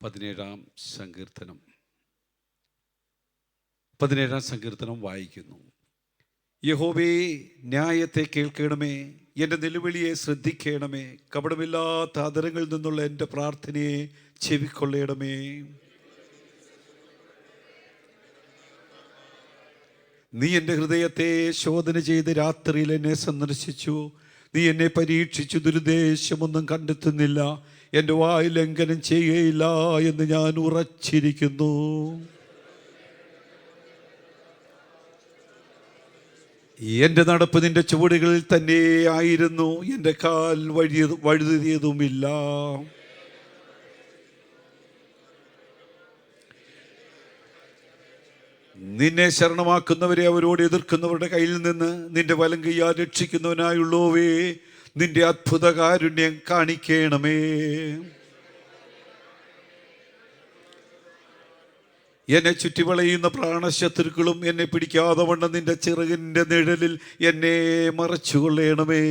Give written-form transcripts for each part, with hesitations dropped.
17-ാം സങ്കീർത്തനം വായിക്കുന്നു. യഹോവേ, ന്യായത്തെ കേൾക്കണമേ, എൻ്റെ നിലവിളിയെ ശ്രദ്ധിക്കണമേ. കപടമില്ലാത്ത ആദരങ്ങളിൽ നിന്നുള്ള എൻ്റെ പ്രാർത്ഥനയെ ചെവിക്കൊള്ളണമേ. നീ എൻ്റെ ഹൃദയത്തെ ശോധന ചെയ്ത് രാത്രിയിൽ എന്നെ സന്ദർശിച്ചു. നീ എന്നെ പരീക്ഷിച്ചു, ദുരുദ്ദേശമൊന്നും കണ്ടെത്തുന്നില്ല. എൻ്റെ വായിൽ ലംഘനം ചെയ്യുകയില്ല എന്ന് ഞാൻ ഉറച്ചിരിക്കുന്നു. എൻ്റെ നടപ്പ് നിൻ്റെ ചുവടുകളിൽ തന്നെ ആയിരുന്നു, എൻ്റെ കാൽ വഴുതിയതുമില്ല. നിന്നെ ശരണമാക്കുന്നവരെ അവരോട് എതിർക്കുന്നവരുടെ കയ്യിൽ നിന്ന് നിന്റെ വലങ്കയ്യാൽ രക്ഷിക്കുന്നവനായുള്ളോവേ, നിന്റെ അത്ഭുത കാരുണ്യം കാണിക്കണമേ. എന്നെ ചുറ്റിവളയുന്ന പ്രാണശത്രുക്കളും എന്നെ പിടിക്കാതെ വണ്ണം നിന്റെ ചിറകിൻ്റെ നിഴലിൽ എന്നെ മറച്ചുകൊള്ളണമേ.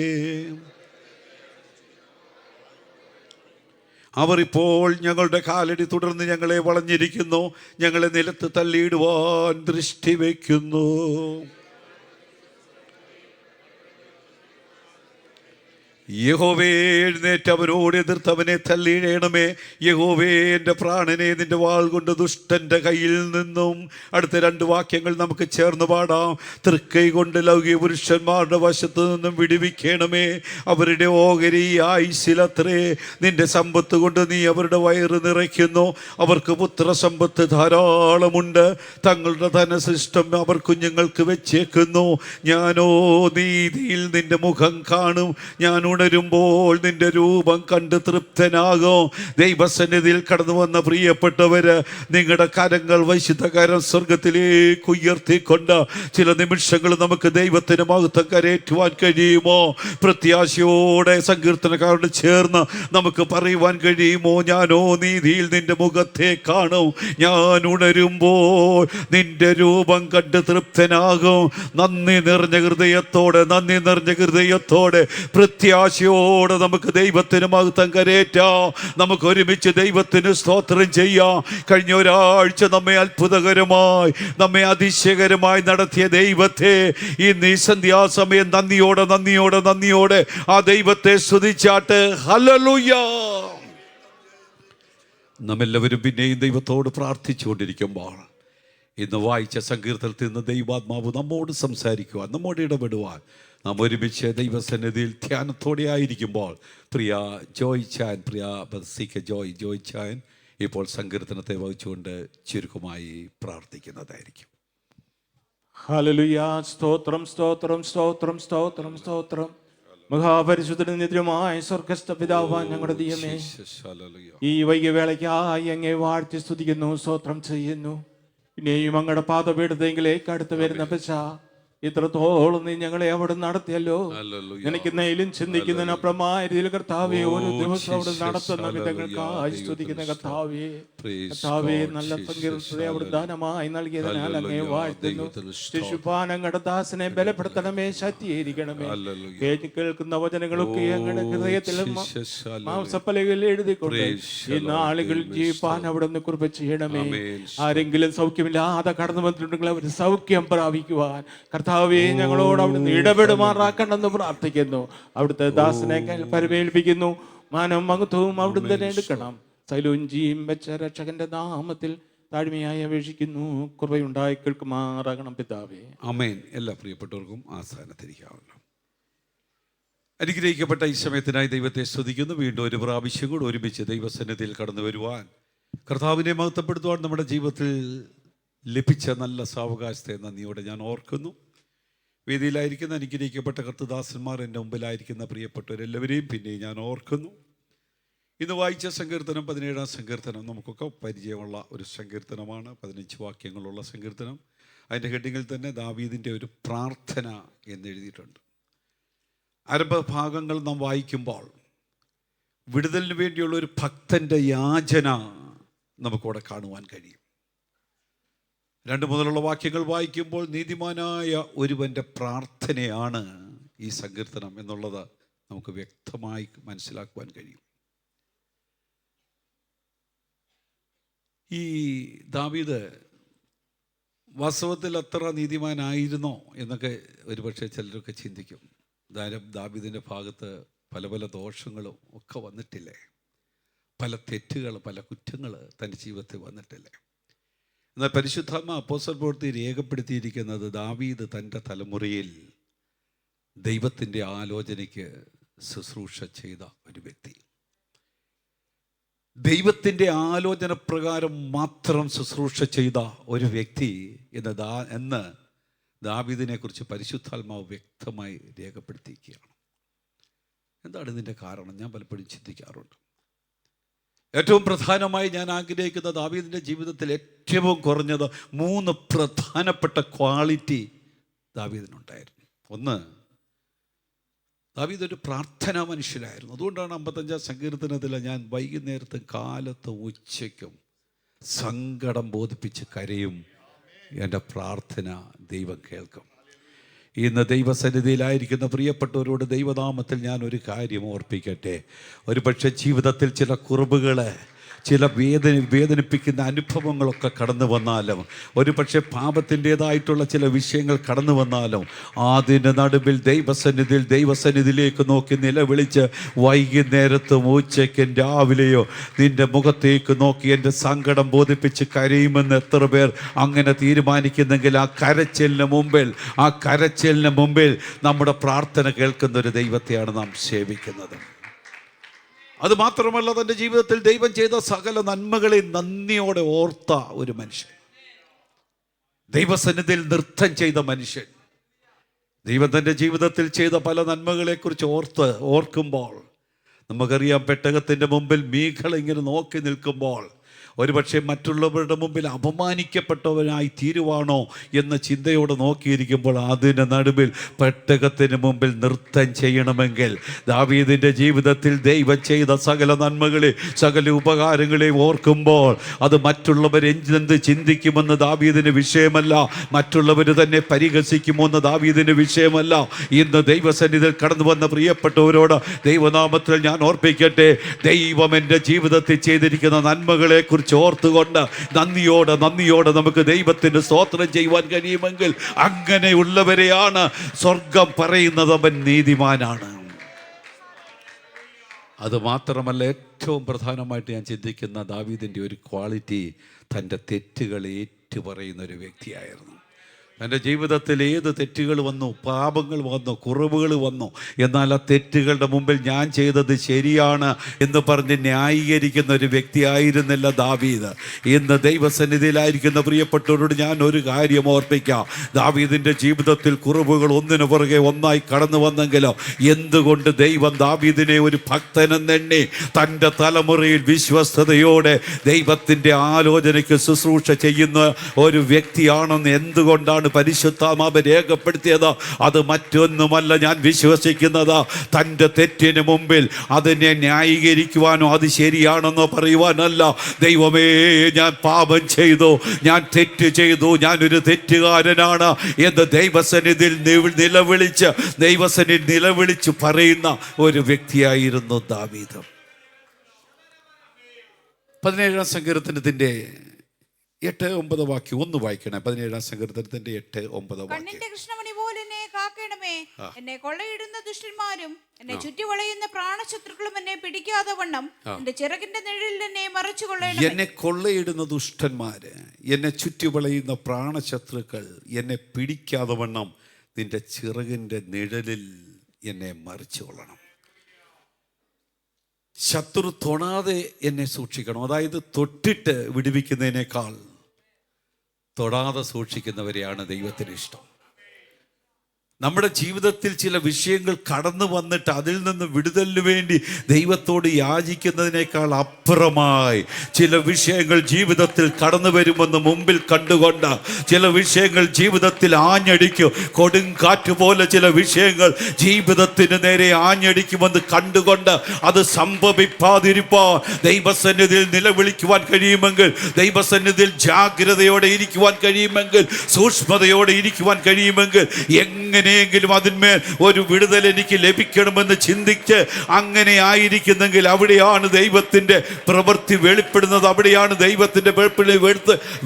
അവർ ഇപ്പോൾ ഞങ്ങളുടെ കാലടി തുടർന്ന് ഞങ്ങളെ വളഞ്ഞിരിക്കുന്നു, ഞങ്ങളെ നിലത്ത് തള്ളിയിടുവാൻ ദൃഷ്ടി വയ്ക്കുന്നു. യഹോവേ, എഴുന്നേറ്റ് അവനോട് എതിർത്തവനെ തള്ളിയിടണമേ. യഹോവേ, എൻ്റെ പ്രാണനെ നിന്റെ വാൾ കൊണ്ട് ദുഷ്ടൻ്റെ കയ്യിൽ നിന്നും. അടുത്ത 2 വാക്യങ്ങൾ നമുക്ക് ചേർന്ന് പാടാം. തൃക്കൈ കൊണ്ട് ലൗകിക പുരുഷന്മാരുടെ വശത്തു നിന്നും വിടുവിക്കണമേ. അവരുടെ ഓഹരി ആയുസ്സിലത്രേ. നിന്റെ സമ്പത്ത് കൊണ്ട് നീ അവരുടെ വയറ് നിറയ്ക്കുന്നു. അവർക്ക് പുത്രസമ്പത്ത് ധാരാളമുണ്ട്. തങ്ങളുടെ ധനശിഷ്ടം അവർ കുഞ്ഞുങ്ങൾക്ക് വെച്ചേക്കുന്നു. ഞാനോ നീതിയിൽ നിന്റെ മുഖം കാണും. ഞാൻ ഉണരുമ്പോൾ നിന്റെ രൂപം കണ്ട് തൃപ്തനാകും. ദൈവസന്നിധിയിൽ കടന്നു വന്ന പ്രിയപ്പെട്ടവര്, നിങ്ങളുടെ കരങ്ങൾ വിശുദ്ധകരം സ്വർഗത്തിലേക്ക് ഉയർത്തിക്കൊണ്ട് ചില നിമിഷങ്ങൾ നമുക്ക് ദൈവത്തിന് മഹത്വം കരേറ്റുവാൻ കഴിയുമോ? പ്രത്യാശയോടെ സങ്കീർത്തനക്കാരോട് ചേർന്ന് നമുക്ക് പറയുവാൻ കഴിയുമോ? ഞാനോ നീതിയിൽ നിന്റെ മുഖത്തെ കാണും. ഞാൻ ഉണരുമ്പോൾ നിന്റെ രൂപം കണ്ട് തൃപ്തനാകും. നന്ദി നിറഞ്ഞ ഹൃദയത്തോടെ പ്രത്യാശയോടെ നമുക്ക് ദൈവത്തിന് മഹത്വം കരേറ്റാം. നമുക്ക് ഒരുമിച്ച് ദൈവത്തിന് സ്തോത്രം ചെയ്യാം. കഴിഞ്ഞ ഒരാഴ്ച നമ്മെ അത്ഭുതകരമായി, നമ്മെ അതിശയകരമായി നടത്തിയ ദൈവത്തെ ഇന്ന് ഈ സന്ധ്യാസമയം നന്ദിയോടെ ആ ദൈവത്തെ സ്തുതിച്ചാട്ട്. ഹല്ലേലൂയ. നമ്മെല്ലാവരും പിന്നെയും ദൈവത്തോട് പ്രാർത്ഥിച്ചുകൊണ്ടിരിക്കുമ്പോൾ ഇന്ന് വായിച്ച സങ്കീർത്തനത്തിൽ നിന്ന് ദൈവാത്മാവ് നമ്മോട് സംസാരിക്കുവാൻ, നമ്മോട് ഇടപെടുവാൻ നാം ഒരുമിച്ച് ദൈവസന്നിധിയിൽ ധ്യാനത്തോടെ ആയിരിക്കുമ്പോൾ പ്രിയ ജോയ് ചാൻ ഇപ്പോൾ സങ്കീർത്തനത്തെ വഹിച്ചുകൊണ്ട് ചുരുക്കമായി പ്രാർത്ഥിക്കുന്നതായിരിക്കും. ഹല്ലേലൂയ. സ്തോത്രം സ്തോത്രം സ്തോത്രം സ്തോത്രം സ്തോത്രം. മഹാപരിശുദ്ധനും നിത്യമായ സ്വർഗ്ഗസ്ഥ പിതാവാൻ ഞങ്ങളുടെ ദൈവമേ, ഈ വൈകിയ വേളയ്ക്കായി അങ്ങേ വാഴ്ത്തി സ്തുതിക്കുന്നു, സ്തോത്രം ചെയ്യുന്നു. പിന്നെയും അങ്ങയുടെ പാദപീഠത്തെങ്കിലേക്ക് അടുത്ത് വരുന്ന പശ ഇത്രത്തോളം നീ ഞങ്ങളെ അവിടെ നടത്തിയല്ലോ. എനിക്ക് നെയിലും ചിന്തിക്കുന്നതിനപ്പുറമായ രീതിയിൽ കർത്താവേ, ഓരോ ദിവസം അവിടെ നടത്തുന്ന വിധങ്ങൾക്കായി സ്തുതിക്കുന്ന കർത്താവേ, നല്ല സങ്കീർത്തനത്തെ അവിടെ ദാനമായി നൽകിയതിനാൽ അങ്ങേ വാഴ്ത്തുന്നു. ശിശുപാനങ്ങളുടെ ദാസനെ ബലപ്പെടുത്തണമേ, ശക്തീകരിക്കണമേ. കേൾക്കുന്ന വചനങ്ങളൊക്കെ അങ്ങയുടെ ഹൃദയത്തിലും മാംസപ്പലകളിൽ എഴുതിക്കൊണ്ട് ഈ നാളുകളിൽ ജീവിപ്പാൻ അവിടെ നിന്ന് കൃപ ചെയ്യണമേ. ആരെങ്കിലും സൗഖ്യമില്ലാതെ കടന്നു വന്നിട്ടുണ്ടെങ്കിൽ അവർ സൗഖ്യം പ്രാപിക്കുവാൻ കർത്താവേ ഞങ്ങളോട് അവിടുന്ന് ഇടപെടുമാറാക്കണമെന്ന് പ്രാർത്ഥിക്കുന്നു. അവിടുത്തെ ദാസനെ പരിമേൽപ്പിക്കുന്നു. മാനവും മഹത്വവും അവിടുന്ന് തന്നെ എടുക്കണം. സൈലോഞ്ചിയും വെച്ച രക്ഷകന്റെ നാമത്തിൽ താഴ്മയായി അപേക്ഷിക്കുന്നു. കൃപയുണ്ടായി കേൾക്കുമാറാകണം പിതാവേ. ആമേൻ. എല്ലാ പ്രിയപ്പെട്ടവർക്കും ആസ്ഥാനത്തിരിക്കാമല്ലോ. അനുഗ്രഹിക്കപ്പെട്ട ഈ സമയത്തിനായി ദൈവത്തെ സ്തുതിക്കുന്നു. വീണ്ടും ഒരു പ്രാവശ്യം കൂടെ ഒരുമിച്ച് ദൈവസന്നിധിയിൽ കടന്നു വരുവാൻ, കർത്താവിനെ മഹത്വപ്പെടുത്തുവാൻ നമ്മുടെ ജീവിതത്തിൽ ലഭിച്ച നല്ല സാവകാശത്തെ നന്ദിയോടെ ഞാൻ ഓർക്കുന്നു. വേദിയിലായിരിക്കുന്ന അനുഗ്രഹിക്കപ്പെട്ട കർത്തദാസന്മാർ, എൻ്റെ മുമ്പിലായിരിക്കുന്ന പ്രിയപ്പെട്ടവരെല്ലാവരെയും പിന്നെ ഞാൻ ഓർക്കുന്നു. ഇന്ന് വായിച്ച സങ്കീർത്തനം 17-ാം സങ്കീർത്തനം നമുക്കൊക്കെ പരിചയമുള്ള ഒരു സങ്കീർത്തനമാണ്. 15 വാക്യങ്ങളുള്ള സങ്കീർത്തനം. അതിൻ്റെ ഹെഡിങ്ങിൽ തന്നെ ദാവീദിൻ്റെ ഒരു പ്രാർത്ഥന എന്നെഴുതിയിട്ടുണ്ട്. ആരംഭഭാഗങ്ങൾ നാം വായിക്കുമ്പോൾ വിടുതലിന് വേണ്ടിയുള്ള ഒരു ഭക്തൻ്റെ യാചന നമുക്കവിടെ കാണുവാൻ കഴിയും. 2 മുതലുള്ള വാക്യങ്ങൾ വായിക്കുമ്പോൾ നീതിമാനായ ഒരുവൻ്റെ പ്രാർത്ഥനയാണ് ഈ സങ്കീർത്തനം എന്നുള്ളത് നമുക്ക് വ്യക്തമായി മനസ്സിലാക്കുവാൻ കഴിയും. ഈ ദാവീദ് വാസ്തവത്തിൽ അത്ര നീതിമാനായിരുന്നോ എന്നൊക്കെ ഒരുപക്ഷെ ചിലരൊക്കെ ചിന്തിക്കും. ദാവീദിൻ്റെ ഭാഗത്ത് പല പല ദോഷങ്ങളും ഒക്കെ വന്നിട്ടില്ലേ, പല തെറ്റുകൾ, പല കുറ്റങ്ങൾ തൻ്റെ ജീവിതത്തിൽ വന്നിട്ടില്ലേ. എന്നാൽ പരിശുദ്ധാത്മാ അപ്പോസ്തല പ്രവൃത്തി രേഖപ്പെടുത്തിയിരിക്കുന്നത് ദാവീദ് തൻ്റെ തലമുറയിൽ ദൈവത്തിൻ്റെ ആലോചനയ്ക്ക് ശുശ്രൂഷ ചെയ്ത ഒരു വ്യക്തി, ദൈവത്തിൻ്റെ ആലോചന പ്രകാരം മാത്രം ശുശ്രൂഷ ചെയ്ത ഒരു വ്യക്തി എന്ന് ദാവീദിനെ കുറിച്ച് പരിശുദ്ധാത്മാവ് വ്യക്തമായി രേഖപ്പെടുത്തിയിരിക്കുകയാണ്. എന്താണ് ഇതിൻ്റെ കാരണം? ഞാൻ പലപ്പോഴും ചിന്തിക്കാറുണ്ട്. ഏറ്റവും പ്രധാനമായി ഞാൻ ആഗ്രഹിക്കുന്ന ദാവീദിൻ്റെ ജീവിതത്തിൽ ഏറ്റവും കുറഞ്ഞത് 3 പ്രധാനപ്പെട്ട ക്വാളിറ്റി ദാവീദിനുണ്ടായിരുന്നു. ഒന്ന്, ദാവീദ് ഒരു പ്രാർത്ഥനാ മനുഷ്യനായിരുന്നു. അതുകൊണ്ടാണ് 55-ാം സങ്കീർത്തനത്തിൽ ഞാൻ വൈകുന്നേരത്തും കാലത്തും ഉച്ചയ്ക്കും സങ്കടം ബോധിപ്പിച്ച് കരയും, എൻ്റെ പ്രാർത്ഥന ദൈവം കേൾക്കും. ഇന്ന് ദൈവസന്നിധിയിലായിരിക്കുന്ന പ്രിയപ്പെട്ടവരോട് ദൈവനാമത്തിൽ ഞാൻ ഒരു കാര്യം ഓർപ്പിക്കട്ടെ. ഒരുപക്ഷെ ജീവിതത്തിൽ ചില കുറവുകൾ, ചില വേദനിപ്പിക്കുന്ന അനുഭവങ്ങളൊക്കെ കടന്നു വന്നാലും, ഒരുപക്ഷെ പാപത്തിൻ്റേതായിട്ടുള്ള ചില വിഷയങ്ങൾ കടന്നു വന്നാലും, അതിൻ്റെ നടുവിൽ ദൈവസന്നിധിയിലേക്ക് നോക്കി നിലവിളിച്ച് വൈകുന്നേരത്തും ഉച്ചയ്ക്കും രാവിലെയോ നിൻ്റെ മുഖത്തേക്ക് നോക്കി എൻ്റെ സങ്കടം ബോധിപ്പിച്ച് കരയുമെന്ന് എത്ര പേർ അങ്ങനെ തീരുമാനിക്കുന്നെങ്കിൽ ആ കരച്ചിലിന് മുമ്പിൽ നമ്മുടെ പ്രാർത്ഥന കേൾക്കുന്ന ഒരു ദൈവത്തെയാണ് നാം സേവിക്കുന്നത്. അതുമാത്രമല്ല, തൻ്റെ ജീവിതത്തിൽ ദൈവം ചെയ്ത സകല നന്മകളെ നന്ദിയോടെ ഓർത്ത ഒരു മനുഷ്യൻ, ദൈവസന്നിധിയിൽ നൃത്തം ചെയ്ത മനുഷ്യൻ. ദൈവം തൻ്റെ ജീവിതത്തിൽ ചെയ്ത പല നന്മകളെക്കുറിച്ച് ഓർക്കുമ്പോൾ നമുക്കറിയാം, പെട്ടകത്തിൻ്റെ മുമ്പിൽ മീഖൾ ഇങ്ങനെ നോക്കി നിൽക്കുമ്പോൾ ഒരുപക്ഷെ മറ്റുള്ളവരുടെ മുമ്പിൽ അപമാനിക്കപ്പെട്ടവനായി തീരുവാണോ എന്ന ചിന്തയോടെ നോക്കിയിരിക്കുമ്പോൾ അതിൻ്റെ നടുവിൽ പെട്ടകത്തിന് മുമ്പിൽ നൃത്തം ചെയ്യണമെങ്കിൽ ദാവീദിൻ്റെ ജീവിതത്തിൽ ദൈവം ചെയ്ത സകല നന്മകളെ, സകല ഉപകാരങ്ങളെ ഓർക്കുമ്പോൾ അത് മറ്റുള്ളവർ എന്ത് ചിന്തിക്കുമെന്ന് ദാവീദിന് വിഷയമല്ല, മറ്റുള്ളവർ തന്നെ പരിഹസിക്കുമെന്ന് ദാവീദിന് വിഷയമല്ല. ഇന്ന് ദൈവസന്നിധിയിൽ കടന്നു വന്ന പ്രിയപ്പെട്ടവരോട് ദൈവനാമത്തിൽ ഞാൻ ഓർപ്പിക്കട്ടെ, ദൈവം എൻ്റെ ജീവിതത്തിൽ ചെയ്തിരിക്കുന്ന നന്മകളെ കുറിച്ച് ഓർത്തുകൊണ്ട് നന്ദിയോടെ നമുക്ക് ദൈവത്തിന് സ്തോത്രം ചെയ്യുവാൻ കഴിയുമെങ്കിൽ അങ്ങനെയുള്ളവരെയാണ് സ്വർഗം പറയുന്നത് അവൻ നീതിമാനാണ്. അത് മാത്രമല്ല, ഏറ്റവും പ്രധാനമായിട്ട് ഞാൻ ചിന്തിക്കുന്ന ദാവീദിൻ്റെ ഒരു ക്വാളിറ്റി, തൻ്റെ തെറ്റുകൾ ഏറ്റുപറയുന്ന ഒരു വ്യക്തിയായിരുന്നു. തൻ്റെ ജീവിതത്തിൽ ഏത് തെറ്റുകൾ വന്നു, പാപങ്ങൾ വന്നു, കുറവുകൾ വന്നു, എന്നാൽ ആ തെറ്റുകളുടെ മുമ്പിൽ ഞാൻ ചെയ്തത് ശരിയാണ് എന്ന് പറഞ്ഞ് ന്യായീകരിക്കുന്ന ഒരു വ്യക്തിയായിരുന്നില്ല ദാവീദ്. ഇന്ന് ദൈവസന്നിധിയിലായിരിക്കുന്ന പ്രിയപ്പെട്ടവരോട് ഞാൻ ഒരു കാര്യം ഓർപ്പിക്കാം. ദാവീദിൻ്റെ ജീവിതത്തിൽ കുറവുകൾ ഒന്നിനു പുറകെ ഒന്നായി കടന്നു വന്നെങ്കിലോ എന്തുകൊണ്ട് ദൈവം ദാവീദിനെ ഒരു ഭക്തനെന്നെണ്ണി തൻ്റെ തലമുറയിൽ വിശ്വസ്തയോടെ ദൈവത്തിൻ്റെ ആലോചനയ്ക്ക് ശുശ്രൂഷ ചെയ്യുന്ന ഒരു വ്യക്തിയാണെന്ന് എന്തുകൊണ്ടാണ് പരിശുദ്ധാത്മാവ് രേഖപ്പെടുത്തിയത്? അത് മറ്റൊന്നുമല്ല, ഞാൻ വിശ്വസിക്കുന്നത് തൻ്റെ തെറ്റിന് മുമ്പിൽ അതിനെ ന്യായീകരിക്കുവാനോ അത് ശരിയാണെന്നോ പറയുവാനല്ല. ദൈവമേ, ഞാൻ പാപം ചെയ്തു, ഞാൻ തെറ്റ് ചെയ്തു, ഞാനൊരു തെറ്റുകാരനാണ് എന്ന് ദൈവസന്നിധിയിൽ നിലവിളിച്ച് പറയുന്ന ഒരു വ്യക്തിയായിരുന്നു ദാവീദ്. 17-ാം സങ്കീർത്തനത്തിൻ്റെ 8-9 വാക്യം ഒന്ന് വായിക്കണേ. 17-ാം സങ്കീർത്തനത്തിന്റെ 8-9 വാക്യം. കണ്ണിന്റെ കൃഷ്ണമണി പോലെ എന്നെ കാക്കണമേ, എന്നെ കൊള്ളയിടുന്ന ദുഷ്ടന്മാരും എന്നെ ചുറ്റിവളയുന്ന പ്രാണശത്രുക്കളും എന്നെ പിടിക്കാതെ വണ്ണം എന്റെ ചിറകിന്റെ നിഴലിൽ എന്നെ മറച്ചു കൊള്ളണമേ. എന്നെ കൊള്ളയിടുന്ന ദുഷ്ടന്മാര്, എന്നെ ചുറ്റിവളയുന്ന പ്രാണശത്രുക്കൾ എന്നെ പിടിക്കാതെ വണ്ണം നിന്റെ ചിറകിന്റെ നിഴലിൽ എന്നെ മറിച്ചു കൊള്ളണം. ശത്രു തൊടാതെ എന്നെ സൂക്ഷിക്കണം. അതായത് തൊട്ടിട്ട് വിടുവിക്കുന്നതിനേക്കാൾ തൊടാതെ സൂക്ഷിക്കുന്നവരെയാണ് ദൈവത്തിന് ഇഷ്ടം. നമ്മുടെ ജീവിതത്തിൽ ചില വിഷയങ്ങൾ കടന്നു വന്നിട്ട് അതിൽ നിന്ന് വിടുതലിന് വേണ്ടി ദൈവത്തോട് യാചിക്കുന്നതിനേക്കാൾ അപ്പുറമായി ചില വിഷയങ്ങൾ ജീവിതത്തിൽ കടന്നു വരുമെന്ന് മുമ്പിൽ കണ്ടുകൊണ്ട്, ചില വിഷയങ്ങൾ ജീവിതത്തിൽ ആഞ്ഞടിക്കും, കൊടുങ്കാറ്റ് പോലെ ചില വിഷയങ്ങൾ ജീവിതത്തിന് നേരെ ആഞ്ഞടിക്കുമെന്ന് കണ്ടുകൊണ്ട് അത് സംഭവിക്കാതിരിക്കാൻ ദൈവസന്നിധിയിൽ നിലവിളിക്കുവാൻ കഴിയുമെങ്കിൽ, ദൈവസന്നിധിയിൽ ജാഗ്രതയോടെ ഇരിക്കുവാൻ കഴിയുമെങ്കിൽ, സൂക്ഷ്മതയോടെ ഇരിക്കുവാൻ കഴിയുമെങ്കിൽ, എങ്ങനെ എങ്ങനെയെങ്കിലും അതിന്മേൽ ഒരു വിടുതൽ എനിക്ക് ലഭിക്കണമെന്ന് ചിന്തിച്ച് അങ്ങനെ ആയിരിക്കുന്നെങ്കിൽ അവിടെയാണ് ദൈവത്തിൻ്റെ പ്രവൃത്തി വെളിപ്പെടുന്നത്, അവിടെയാണ് ദൈവത്തിൻ്റെ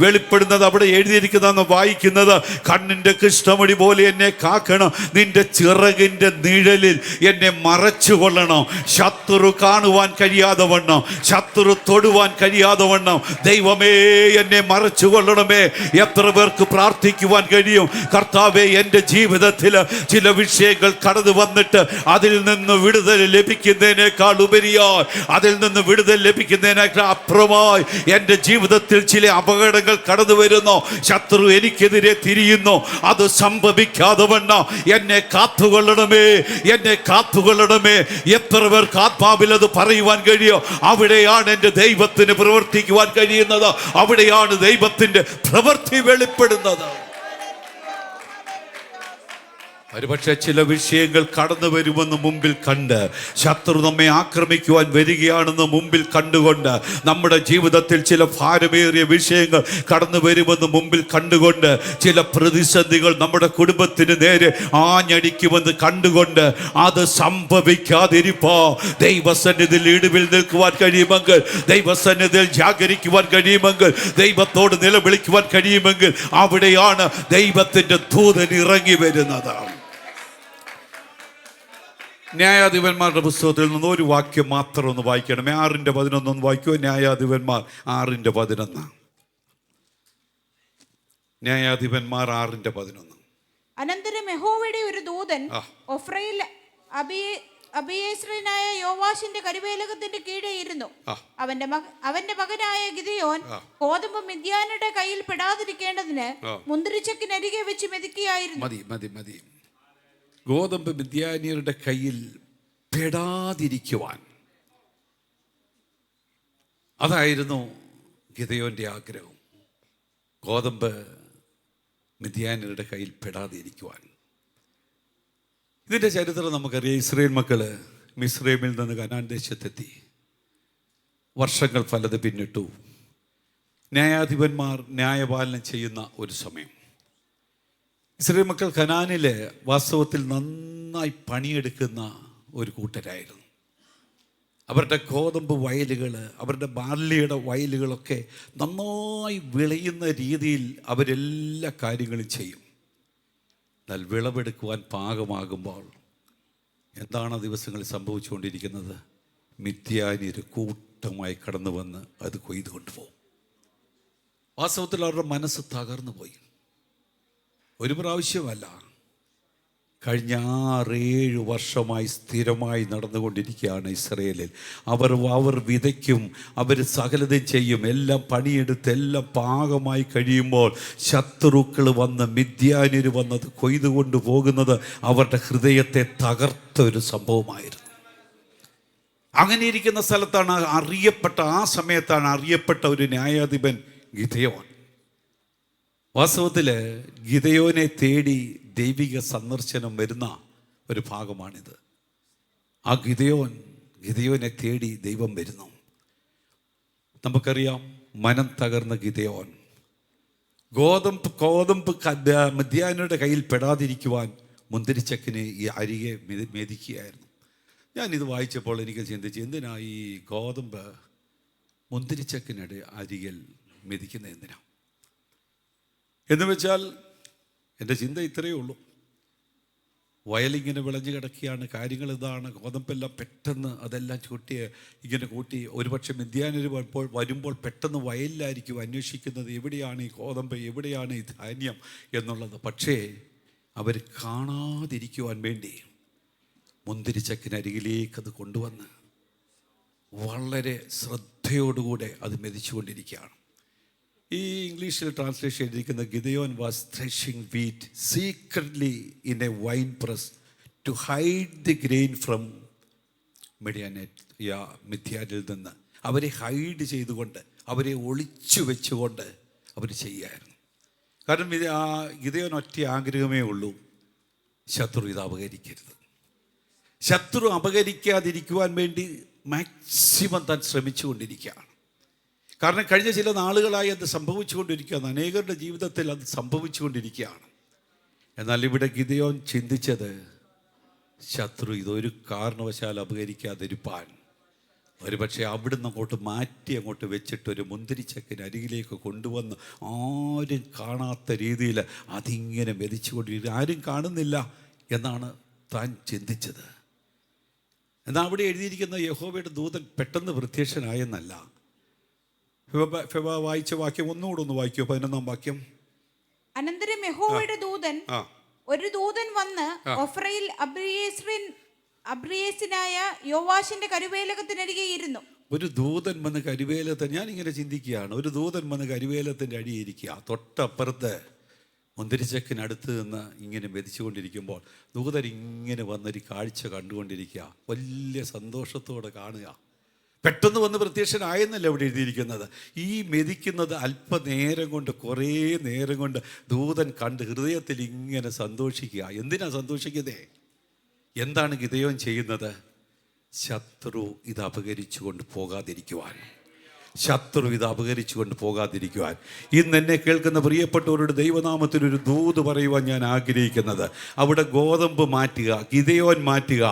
വെളിപ്പെടുന്നത്. അവിടെ എഴുതിയിരിക്കുന്നതെന്ന് വായിക്കുന്നത്, കണ്ണിൻ്റെ കൃഷ്ണമണി പോലെ എന്നെ കാക്കണം, നിന്റെ ചിറകിൻ്റെ നിഴലിൽ എന്നെ മറച്ചു കൊള്ളണം. ശത്രു കാണുവാൻ കഴിയാതെ വണ്ണം, ശത്രു തൊടുവാൻ കഴിയാതെ വണ്ണം ദൈവമേ എന്നെ മറച്ചു കൊള്ളണമേ. എത്ര പേർക്ക് പ്രാർത്ഥിക്കുവാൻ കഴിയും, കർത്താവേ എൻ്റെ ജീവിതത്തിൽ ചില വിഷയങ്ങൾ കടന്നു വന്നിട്ട് അതിൽ നിന്ന് വിടുതൽ ലഭിക്കുന്നതിനേക്കാൾ ഉപരിയായി, അതിൽ നിന്ന് വിടുതൽ ലഭിക്കുന്നതിനേക്കാൾ അപ്പുറമായി എൻ്റെ ജീവിതത്തിൽ ചില അപകടങ്ങൾ കടന്നു വരുന്നു, ശത്രു എനിക്കെതിരെ തിരിയുന്നു. അത് സംഭവിക്കാതെ വണ്ണം എന്നെ കാത്തുകൊള്ളണമേ, എന്നെ കാത്തുകൊള്ളണമേ. എത്ര പേർക്ക് ആത്മാവിൽ അത് പറയുവാൻ കഴിയോ? അവിടെയാണ് എൻ്റെ ദൈവത്തിന് പ്രവർത്തിക്കുവാൻ കഴിയുന്നത്, അവിടെയാണ് ദൈവത്തിൻ്റെ പ്രവൃത്തി വെളിപ്പെടുന്നത്. ഒരുപക്ഷെ ചില വിഷയങ്ങൾ കടന്നു വരുമെന്ന് മുമ്പിൽ കണ്ട്, ശത്രു നമ്മെ ആക്രമിക്കുവാൻ വരികയാണെന്ന് മുമ്പിൽ കണ്ടുകൊണ്ട്, നമ്മുടെ ജീവിതത്തിൽ ചില ഭാരമേറിയ വിഷയങ്ങൾ കടന്നു വരുമെന്ന് മുമ്പിൽ കണ്ടുകൊണ്ട്, ചില പ്രതിസന്ധികൾ നമ്മുടെ കുടുംബത്തിന് നേരെ ആഞ്ഞടിക്കുമെന്ന് കണ്ടുകൊണ്ട് അത് സംഭവിക്കാതിരിപ്പോ ദൈവസന്നിധിയിൽ ഇടിവിൽ നിൽക്കുവാൻ കഴിയുമെങ്കിൽ, ദൈവസന്നിധിയിൽ ജാഗരിക്കുവാൻ കഴിയുമെങ്കിൽ, ദൈവത്തോട് നിലവിളിക്കുവാൻ കഴിയുമെങ്കിൽ അവിടെയാണ് ദൈവത്തിൻ്റെ ദൂതൻ ഇറങ്ങി വരുന്നത്. ന്യായാധിപന്മാരുടെ പുസ്തകത്തിൽ നിന്ന് ഒരു വാക്യം മാത്രം ഒന്ന് വായിക്കണമേ. 6:11 വായിക്കുമോ? ന്യായാധിപന്മാർ 6:11. ന്യായാധിപന്മാർ 6:11. അനന്തരം യഹോവയുടെ ഒരു ദൂതൻ ഒഫ്രയിൽ അബിയേസ്രനായ യോവാശിന്റെ കരുവേലകത്തിന്റെ കീഴെ ഇരുന്നു. അവന്റെ മകനായ ഗിദെയോൻ ഗോതമ്പ് മിദ്യാനയുടെ കയ്യിൽ പെടാതിരിക്കേണ്ടതിന് മുന്തിരിച്ചക്കിനരികെ വെച്ച് മെതിക്കുകയായിരുന്നു. മതി. ഗോതമ്പ് മിദ്യാന്യരുടെ കയ്യിൽ പെടാതിരിക്കുവാൻ, അതായിരുന്നു ഗിദെയോന്റെ ആഗ്രഹം. ഗോതമ്പ് മിദ്യാന്യരുടെ കയ്യിൽ പെടാതിരിക്കുവാൻ. ഇതിൻ്റെ ചരിത്രം നമുക്കറിയാം. ഇസ്രായേൽ മക്കള് മിസ്രൈമിൽ നിന്ന് കനാൻ ദേശത്തെത്തി. വർഷങ്ങൾ പലത് പിന്നിട്ടു. ന്യായാധിപന്മാർ ന്യായപാലനം ചെയ്യുന്ന ഒരു സമയം. ഇസ്രായേൽ മക്കൾ കനാനിലെ വാസ്തവത്തിൽ നന്നായി പണിയെടുക്കുന്ന ഒരു കൂട്ടരായിരുന്നു. അവരുടെ ഗോതമ്പ് വയലുകൾ, അവരുടെ ബാർലിയുടെ വയലുകളൊക്കെ നന്നായി വിളയുന്ന രീതിയിൽ അവരെല്ലാ കാര്യങ്ങളും ചെയ്യും. എന്നാൽ വിളവെടുക്കുവാൻ പാകമാകുമ്പോൾ എന്താണ് ദിവസങ്ങളിൽ സംഭവിച്ചുകൊണ്ടിരിക്കുന്നത്? മിദ്യാന്യർ കൂട്ടമായി കടന്നു വന്ന് അത് കൊയ്തു കൊണ്ടുപോകും. വാസ്തവത്തിൽ അവരുടെ മനസ്സ് തകർന്നു പോയി. ഒരു പ്രാവശ്യമല്ല, കഴിഞ്ഞ 6-7 വർഷമായി സ്ഥിരമായി നടന്നുകൊണ്ടിരിക്കുകയാണ് ഇസ്രയേലിൽ. അവർ വിതയ്ക്കും, അവർ സകലതും ചെയ്യും, എല്ലാം പണിയെടുത്ത് എല്ലാം പാകമായി കഴിയുമ്പോൾ ശത്രുക്കൾ വന്ന്, മിദ്യാന്യർ വന്നത് കൊയ്തുകൊണ്ട് പോകുന്നത് അവരുടെ ഹൃദയത്തെ തകർത്ത ഒരു സംഭവമായിരുന്നു. അങ്ങനെ ഇരിക്കുന്ന സ്ഥലത്താണ് ആ സമയത്താണ് അറിയപ്പെട്ട ഒരു ന്യായാധിപൻ ഗിദെയോൻ. വാസ്തവത്തിൽ ഗിദെയോനെ തേടി ദൈവിക സന്ദർശനം വരുന്ന ഒരു ഭാഗമാണിത്. ആ ഗിദെയോനെ തേടി ദൈവം വരുന്നു. നമുക്കറിയാം, മനം തകർന്ന ഗിദെയോൻ ഗോതമ്പ് മിദ്യാന്യരുടെ കയ്യിൽ പെടാതിരിക്കുവാൻ മുന്തിരിച്ചക്കിന് ഈ അരികെ മെതിക്കുകയായിരുന്നു. ഞാനിത് വായിച്ചപ്പോൾ എനിക്ക് ചിന്തിച്ച്, എന്തിനാ ഈ ഗോതമ്പ് മുന്തിരിച്ചക്കിനടെ അരികിൽ മെതിക്കുന്നത് എന്തിനാ എന്ന് വെച്ചാൽ എൻ്റെ ചിന്ത ഇത്രയേ ഉള്ളൂ. വയലിങ്ങനെ വിളഞ്ഞു കിടക്കുകയാണ്, കാര്യങ്ങൾ ഇതാണ്. ഗോതമ്പെല്ലാം പെട്ടെന്ന് അതെല്ലാം കൂട്ടി ഒരുപക്ഷെ മിദ്യാന്യർ വരുമ്പോൾ പെട്ടെന്ന് വയലിലായിരിക്കും അന്വേഷിക്കുന്നത്, എവിടെയാണ് ഈ ഗോതമ്പ്, എവിടെയാണ് ഈ ധാന്യം എന്നുള്ളത്. പക്ഷേ അവർ കാണാതിരിക്കുവാൻ വേണ്ടി മുന്തിരിച്ചക്കിനരികിലേക്ക് അത് കൊണ്ടുവന്ന് വളരെ ശ്രദ്ധയോടുകൂടെ അത് മെതിച്ചുകൊണ്ടിരിക്കുകയാണ്. ഈ ഇംഗ്ലീഷിൽ ട്രാൻസ്ലേഷൻ ചെയ്തിരിക്കുന്ന, Gideon was threshing wheat secretly in a wine press to hide the grain from മിദ്യാനിൽ നിന്ന്. അവരെ ഹൈഡ് ചെയ്തുകൊണ്ട്, അവരെ ഒളിച്ചു വെച്ചുകൊണ്ട് അവർ ചെയ്യായിരുന്നു. കാരണം ഗിദെയോൻ ഒറ്റ ആഗ്രഹമേ ഉള്ളൂ, ശത്രു ഇത് അപഹരിക്കരുത്. ശത്രു അപഹരിക്കാതിരിക്കുവാൻ വേണ്ടി മാക്സിമം താൻ ശ്രമിച്ചുകൊണ്ടിരിക്കുകയാണ്. കാരണം കഴിഞ്ഞ ചില നാളുകളായി അത് സംഭവിച്ചുകൊണ്ടിരിക്കുകയാണ്. അനേകരുടെ ജീവിതത്തിൽ അത് സംഭവിച്ചുകൊണ്ടിരിക്കുകയാണ്. എന്നാൽ ഇവിടെ ഗിദെയോൻ ചിന്തിച്ചത്, ശത്രു ഇതൊരു കാരണവശാൽ അപകരിക്കാതിരിപ്പാൻ ഒരുപക്ഷെ അവിടുന്ന് അങ്ങോട്ട് മാറ്റി അങ്ങോട്ട് വെച്ചിട്ട് ഒരു മുന്തിരിച്ചക്കിന് അരികിലേക്ക് കൊണ്ടുവന്ന് ആരും കാണാത്ത രീതിയിൽ അതിങ്ങനെ മെതിച്ചുകൊണ്ടിരിക്കും, ആരും കാണുന്നില്ല എന്നാണ് താൻ ചിന്തിച്ചത്. എന്നാൽ അവിടെ എഴുതിയിരിക്കുന്ന യഹോവയുടെ ദൂതൻ പെട്ടെന്ന് പ്രത്യക്ഷനായെന്നല്ല. ഫെബ വായിച്ച വാക്യം ഒന്നുകൂടെ ഒന്ന് വായിക്കോ, 11-ാം വാക്യം. അനന്തരം യഹോവയുടെ ദൂതൻ ഒരു ദൂതൻ വന്ന് ഒഫ്രയിൽ അബ്രിയേസിനായ യോവാശിന്റെ കരുവേലകത്തിനരികെ ഇരുന്നു. ഒരു ദൂതൻ വന്ന് കരുവേലത്തിന്, ഞാനിങ്ങനെ ചിന്തിക്കുകയാണ്, ഒരു ദൂതൻ വന്ന് കരുവേലത്തിൻ്റെ അടിയിരിക്കുക, തൊട്ടപ്പുറത്ത് മുന്തിരിച്ചക്കിനടുത്ത് നിന്ന് ഇങ്ങനെ മെതിച്ചുകൊണ്ടിരിക്കുമ്പോൾ ദൂതൻ ഇങ്ങനെ വന്നൊരു കാഴ്ച കണ്ടുകൊണ്ടിരിക്കുക, വലിയ സന്തോഷത്തോടെ കാണുക. പെട്ടെന്ന് വന്ന് പ്രത്യക്ഷനായെന്നല്ല ഇവിടെ എഴുതിയിരിക്കുന്നത്. ഈ മെതിക്കുന്നത് അല്പനേരം കൊണ്ട്, കുറേ നേരം കൊണ്ട് ദൂതൻ കണ്ട് ഹൃദയത്തിൽ ഇങ്ങനെ സന്തോഷിക്കുക. എന്തിനാ സന്തോഷിക്കുന്നേ? എന്താണ് ഗിദെയോൻ ചെയ്യുന്നത്? ശത്രു ഇത് അപകരിച്ചു കൊണ്ട് പോകാതിരിക്കുവാൻ, ശത്രു ഇത് അപകരിച്ചു കൊണ്ട് പോകാതിരിക്കുവാൻ. ഇന്ന് എന്നെ കേൾക്കുന്ന പ്രിയപ്പെട്ടവരുടെ ദൈവനാമത്തിനൊരു ദൂത് പറയുവാൻ ഞാൻ ആഗ്രഹിക്കുന്നത്, അവിടെ ഗോതമ്പ് മാറ്റുക, ഗിദെയോൻ മാറ്റുക.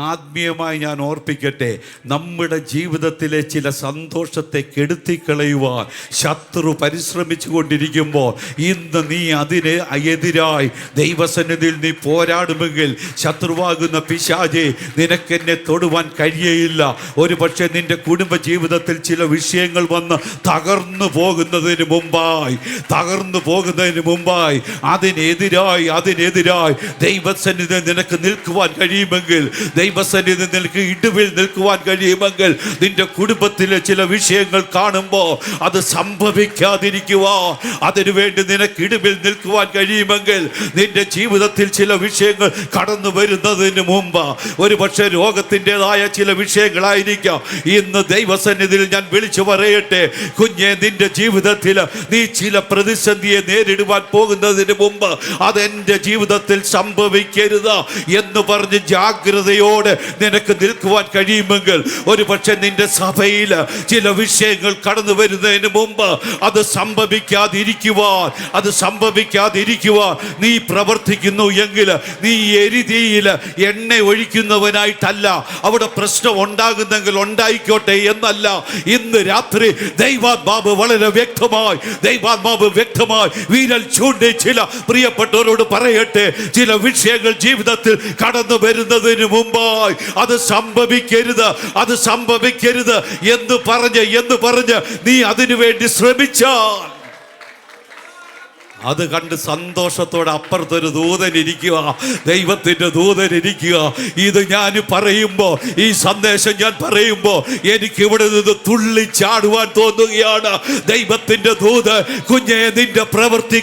ആത്മീയമായി ഞാൻ ഓർപ്പിക്കട്ടെ, നമ്മുടെ ജീവിതത്തിലെ ചില സന്തോഷത്തെ കെടുത്തിക്കളയുവാൻ ശത്രു പരിശ്രമിച്ചു കൊണ്ടിരിക്കുമ്പോൾ ഇന്ന് നീ അതിന് എതിരായി ദൈവസന്നിധിയിൽ നീ പോരാടുമെങ്കിൽ ശത്രുവാകുന്ന പിശാചേ, നിനക്കെന്നെ തൊടുവാൻ കഴിയയില്ല. ഒരു പക്ഷേ നിന്റെ കുടുംബ ജീവിതത്തിൽ ചില വിഷയങ്ങൾ വന്ന് തകർന്നു പോകുന്നതിന് മുമ്പായി അതിനെതിരായി ദൈവസന്നിധി നിനക്ക് നിൽക്കുവാൻ കഴിയുമെങ്കിൽ, ദൈവസന്നിധി നിനക്ക് ഇടിവിൽ നിൽക്കുവാൻ കഴിയുമെങ്കിൽ, നിന്റെ കുടുംബത്തിലെ ചില വിഷയങ്ങൾ കാണുമ്പോൾ അത് സംഭവിക്കാതിരിക്കുവാൻ, അതിനുവേണ്ടി നിനക്ക് ഇടിവിൽ നിൽക്കുവാൻ കഴിയുമെങ്കിൽ, നിന്റെ ജീവിതത്തിൽ ചില വിഷയങ്ങൾ കടന്നു വരുന്നതിന് മുമ്പ്, ഒരു പക്ഷേ രോഗത്തിൻ്റെതായ ചില വിഷയങ്ങളായിരിക്കാം, ഇന്ന് ദൈവസന്നിധിയിൽ ഞാൻ വിളിച്ചു പറയട്ടെ, കുഞ്ഞെ, നിന്റെ ജീവിതത്തിൽ നീ ചില പ്രതിസന്ധിയെ നേരിടുവാൻ പോകുന്നതിന് മുമ്പ് അതെന്റെ ജീവിതത്തിൽ സംഭവിക്കരുത് എന്ന് പറഞ്ഞ് ജാഗ്രതയോടെ നിനക്ക് നിൽക്കുവാൻ കഴിയുമെങ്കിൽ, ഒരു പക്ഷെ നിന്റെ സഭയിൽ ചില വിഷയങ്ങൾ കടന്നു വരുന്നതിന് മുമ്പ് അത് സംഭവിക്കാതിരിക്കുവാൻ നീ പ്രവർത്തിക്കുന്നു എങ്കിൽ, നീ എരിതിയിൽ എണ്ണ ഒഴിക്കുന്നവനായിട്ടല്ല. അവിടെ പ്രശ്നം ഉണ്ടാകുന്നെങ്കിൽ ഉണ്ടായിക്കോട്ടെ എന്നല്ല. ഇന്ന് രാത്രി ദൈവാത്മാവ് വളരെ വ്യക്തമായി വീരൽ ചൂണ്ടി ചില പ്രിയപ്പെട്ടവരോട് പറയട്ടെ, ചില വിഷയങ്ങൾ ജീവിതത്തിൽ കടന്നു വരുന്നതിന് മുമ്പായി അത് സംഭവിക്കരുത് എന്ന് പറഞ്ഞ് നീ അതിനു വേണ്ടി ശ്രമിച്ചാൽ, അത് കണ്ട് സന്തോഷത്തോടെ അപ്പുറത്തൊരു ദൂതൻ ഇരിക്കുക, ദൈവത്തിൻ്റെ ദൂതൻ ഇരിക്കുക. ഇത് ഞാൻ പറയുമ്പോൾ, ഈ സന്ദേശം ഞാൻ പറയുമ്പോൾ എനിക്ക് ഇവിടെ നിന്ന് തുള്ളിച്ചാടുവാൻ തോന്നുകയാണ്. ദൈവത്തിൻ്റെ ദൂതൻ, കുഞ്ഞെ, നിന്റെ പ്രവൃത്തി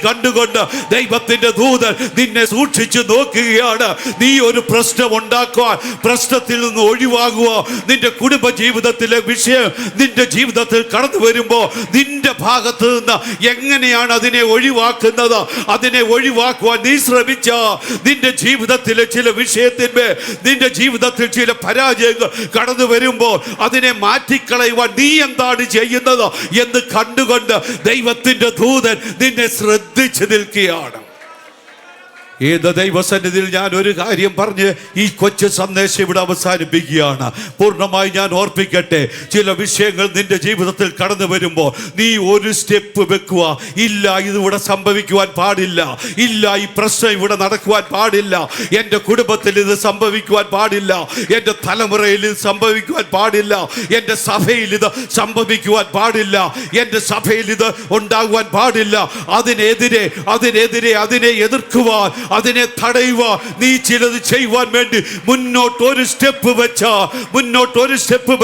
കണ്ടുകൊണ്ട് ദൈവത്തിൻ്റെ ദൂതൻ നിന്നെ സൂക്ഷിച്ചു നോക്കുകയാണ്. നീ ഒരു പ്രശ്നം ഉണ്ടാക്കുവാൻ, പ്രശ്നത്തിൽ നിന്ന് ഒഴിവാകുക, നിന്റെ കുടുംബ ജീവിതത്തിലെ വിഷയം നിന്റെ ജീവിതത്തിൽ കടന്നു വരുമ്പോൾ നിന്റെ ഭാഗത്ത് നിന്ന് എങ്ങനെയാണ് അതിനെ ഒഴിവാക്കുന്നത്? അതിനെ ഒഴിവാക്കുവാൻ നീ ശ്രമിച്ച നിന്റെ ജീവിതത്തിലെ ചില വിഷയത്തിന്മേൽ, നിന്റെ ജീവിതത്തിൽ ചില പരാജയങ്ങൾ കടന്നു വരുമ്പോൾ അതിനെ മാറ്റിക്കളയുവാൻ നീ എന്താണ് ചെയ്യുന്നത് എന്ന് കണ്ടുകൊണ്ട് ദൈവത്തിന്റെ ദൂതൻ നിന്നെ ശ്രദ്ധിച്ചു നിൽക്കുകയാണ്. ഏത് ദൈവസന്നിധിയിൽ ഞാൻ ഒരു കാര്യം പറഞ്ഞ് ഈ കൊച്ചു സന്ദേശം ഇവിടെ അവസാനിപ്പിക്കുകയാണ്. പൂർണ്ണമായി ഞാൻ ഓർപ്പിക്കട്ടെ, ചില വിഷയങ്ങൾ നിന്റെ ജീവിതത്തിൽ കടന്നു വരുമ്പോൾ നീ ഒരു സ്റ്റെപ്പ് വെക്കുക. ഇല്ല, ഇതിവിടെ സംഭവിക്കുവാൻ പാടില്ല. ഇല്ല, ഈ പ്രശ്നം ഇവിടെ നടക്കുവാൻ പാടില്ല. എൻ്റെ കുടുംബത്തിൽ ഇത് സംഭവിക്കുവാൻ പാടില്ല. എൻ്റെ തലമുറയിൽ ഇത് സംഭവിക്കുവാൻ പാടില്ല. എൻ്റെ സഭയിൽ ഇത് സംഭവിക്കുവാൻ പാടില്ല. എൻ്റെ സഭയിൽ ഇത് ഉണ്ടാകുവാൻ പാടില്ല. അതിനെതിരെ അതിനെ എതിർക്കുവാൻ, അതിനെ തടയുവാൻ നീ ചിലത് ചെയ്യുവാൻ വേണ്ടി മുന്നോട്ട് ഒരു സ്റ്റെപ്പ്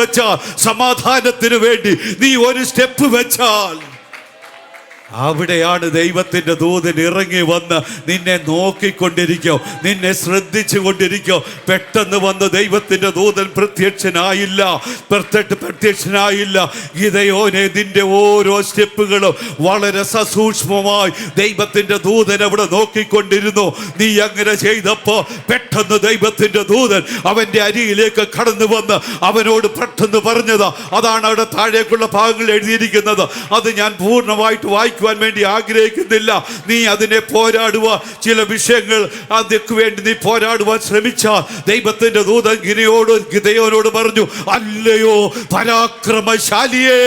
വെച്ചാൽ, സമാധാനത്തിന് വേണ്ടി നീ ഒരു സ്റ്റെപ്പ് വെച്ചാൽ, അവിടെയാണ് ദൈവത്തിൻ്റെ ദൂതൻ ഇറങ്ങി വന്ന് നിന്നെ നോക്കിക്കൊണ്ടിരിക്കും, നിന്നെ ശ്രദ്ധിച്ചു കൊണ്ടിരിക്കും. പെട്ടെന്ന് വന്ന് ദൈവത്തിൻ്റെ ദൂതൻ പ്രത്യക്ഷനായില്ല. ഗിദെയോനെ, നിന്റെ ഓരോ സ്റ്റെപ്പുകളും വളരെ സസൂക്ഷ്മമായി ദൈവത്തിൻ്റെ ദൂതൻ അവിടെ നോക്കിക്കൊണ്ടിരുന്നു. നീ അങ്ങനെ ചെയ്തപ്പോൾ പെട്ടെന്ന് ദൈവത്തിൻ്റെ ദൂതൻ അവൻ്റെ അരികിലേക്ക് കടന്നു വന്ന് അവനോട് പെട്ടെന്ന് പറഞ്ഞത്, അതാണ് അവിടെ താഴേക്കുള്ള ഭാഗങ്ങൾ എഴുതിയിരിക്കുന്നത്. അത് ഞാൻ പൂർണ്ണമായിട്ട് വായിക്കും. സംഭവിക്കുവാൻ വേണ്ടി ആഗ്രഹിക്കുന്നില്ല. നീ അതിനെ പോരാടുക. ചില വിഷയങ്ങൾ അതിക്ക് വേണ്ടി നീ പോരാടുവാൻ ശ്രമിച്ചാൽ ദൈവത്തിന്റെ ദൂതൻ ഗിദെയോനോട് പറഞ്ഞു, അല്ലയോ പരാക്രമശാലിയേ,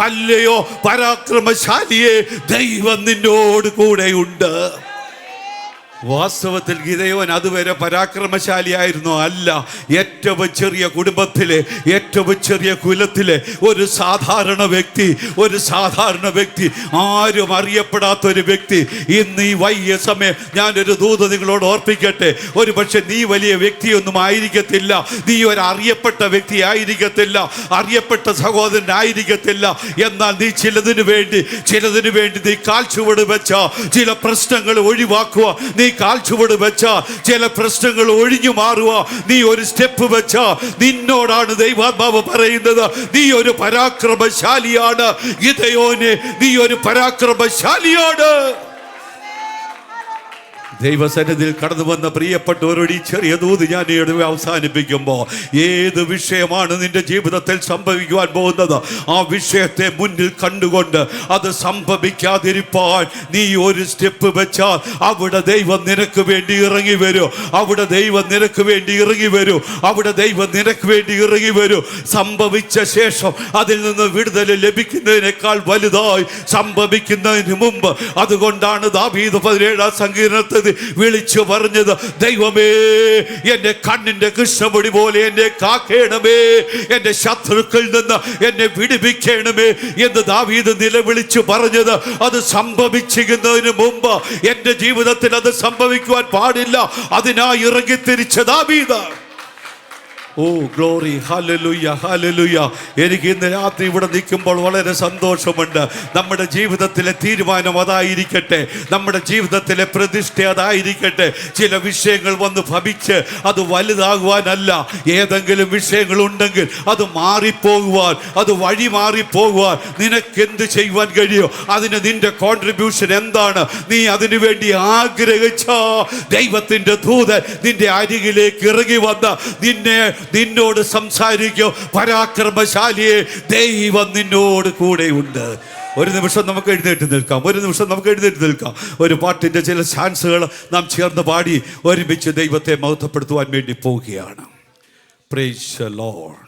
അല്ലയോ പരാക്രമശാലിയേ, ദൈവം നിന്നോട് കൂടെയുണ്ട്. വാസ്തവത്തിൽ ഗിദെയോൻ അതുവരെ പരാക്രമശാലിയായിരുന്നു അല്ല. ഏറ്റവും ചെറിയ കുടുംബത്തിലെ, ഏറ്റവും ചെറിയ കുലത്തിലെ ഒരു സാധാരണ വ്യക്തി, ആരും അറിയപ്പെടാത്തൊരു വ്യക്തി. ഇന്ന് ഈ വൈകിയ സമയം ഞാനൊരു ദൂത് നിങ്ങളോട് ഓർപ്പിക്കട്ടെ. ഒരു പക്ഷെ നീ വലിയ വ്യക്തിയൊന്നും ആയിരിക്കത്തില്ല, നീ ഒരു അറിയപ്പെട്ട വ്യക്തി ആയിരിക്കത്തില്ല, അറിയപ്പെട്ട സഹോദരനായിരിക്കത്തില്ല. എന്നാൽ നീ ചിലതിനു വേണ്ടി നീ കാൽച്ചുവട് വെച്ച ചില പ്രശ്നങ്ങൾ ഒഴിവാക്കുക. നീ കാൽച്ചുവട് വെച്ച ചില പ്രശ്നങ്ങൾ ഒഴിഞ്ഞു മാറുക. നീ ഒരു സ്റ്റെപ്പ് വെച്ച നിന്നോടാണ് ദൈവാത്മാവ് പറയുന്നത്, നീ ഒരു പരാക്രമശാലിയാണ്. ഗിദെയോനെ, നീ ഒരു പരാക്രമശാലിയാണ്. ദൈവസന്നിധിയിൽ കടന്നു വന്ന പ്രിയപ്പെട്ടവരോട് ഈ ചെറിയ ദൂത് ഞാൻ അവസാനിപ്പിക്കുമ്പോൾ, ഏത് വിഷയമാണ് നിന്റെ ജീവിതത്തിൽ സംഭവിക്കുവാൻ പോകുന്നത്, ആ വിഷയത്തെ മുന്നിൽ കണ്ടുകൊണ്ട് അത് സംഭവിക്കാതിരിപ്പാൻ നീ ഒരു സ്റ്റെപ്പ് വെച്ചാൽ അവിടെ ദൈവം നിനക്ക് വേണ്ടി ഇറങ്ങി വരും. അവിടെ ദൈവം നിനക്ക് വേണ്ടി ഇറങ്ങി വരും. അവിടെ ദൈവം നിനക്ക് വേണ്ടി ഇറങ്ങി വരും. സംഭവിച്ച ശേഷം അതിൽ നിന്ന് വിടുതൽ ലഭിക്കുന്നതിനേക്കാൾ വലുതായി സംഭവിക്കുന്നതിന് മുമ്പ്. അതുകൊണ്ടാണ് ദാവീദ് 17-ാം സങ്കീർത്തനത്തിൽ വിളിച്ചു പറഞ്ഞത്, ദൈവമേ എന്റെ കണ്ണിന്റെ കൃഷ്ണമുടി പോലെ എന്നെ കാക്കേണമേ, എന്റെ ശത്രുക്കളിൽ നിന്ന് എന്നെ വിടുവിക്കണമേ എന്ന് ദാവീദ് നിലവിളിച്ചു പറഞ്ഞത്. അത് സംഭവിക്കുന്നതിന് മുമ്പ് എന്റെ ജീവിതത്തിൽ അത് സംഭവിക്കുവാൻ പാടില്ല. അതിനായി ഇറങ്ങി തിരിച്ച ദാവീദ്. Oh glory, hallelujah, hallelujah. എനിക്ക് ഇന്ന് രാത്രി ഇവിടെ നിൽക്കുമ്പോൾ വളരെ സന്തോഷമുണ്ട്. നമ്മുടെ ജീവിതത്തിലെ തീരുമാനം അതായിരിക്കട്ടെ, നമ്മുടെ ജീവിതത്തിലെ പ്രതിഷ്ഠ അതായിരിക്കട്ടെ. ചില വിഷയങ്ങൾ വന്ന് ഭവിച്ച് അത് വലുതാകുവാനല്ല. ഏതെങ്കിലും വിഷയങ്ങളുണ്ടെങ്കിൽ അത് മാറിപ്പോകുവാൻ, അത് വഴി മാറിപ്പോകുവാൻ നിനക്കെന്ത് ചെയ്യുവാൻ കഴിയും? അതിന് നിന്റെ കോൺട്രിബ്യൂഷൻ എന്താണ്? നീ അതിനു വേണ്ടി ആഗ്രഹിച്ച ദൈവത്തിന്റെ ദൂതൻ നിന്റെ അരികിലേക്ക് ഇറങ്ങി വന്ന് നിന്നോട് സംസാരിക്കും, പരാക്രമശാലിയെ, ദൈവം നിന്നോട് കൂടെയുണ്ട്. ഒരു നിമിഷം നമുക്ക് എഴുന്നേറ്റ് നിൽക്കാം. ഒരു പാട്ടിൻ്റെ ചില ചാൻസുകൾ നാം ചേർന്ന് പാടി ഒരുമിച്ച് ദൈവത്തെ മഹത്വപ്പെടുത്തുവാൻ വേണ്ടി പോവുകയാണ്. Praise the Lord.